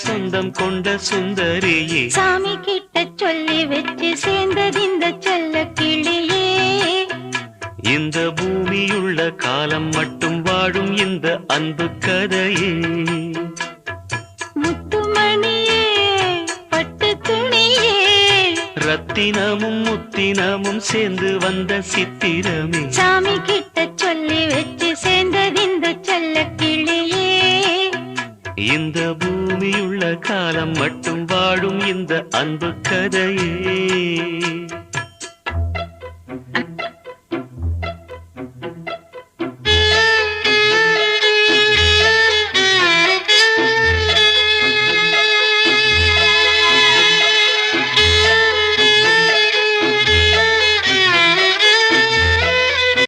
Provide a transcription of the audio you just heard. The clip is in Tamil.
சொந்தம் கொண்ட சுந்தரியே சாமி கிட்ட சொல்லி வச்சு சேர்ந்தது இந்த செல்ல கிளியே. இந்த பூமியுள்ள காலம் மட்டும் வாழும் இந்த அன்பு கதையே. முத்துமணியே பட்டு துணியே ரத்தினமும் முத்தினமும் சேர்ந்து வந்த சித்திரமே சாமி கிட்ட சொல்லி வச்சு சேர்ந்தது இந்த செல்ல கிளியே. இந்த பூமியுள்ள காலம் மட்டும் வாழும் இந்த அன்பு கதையே.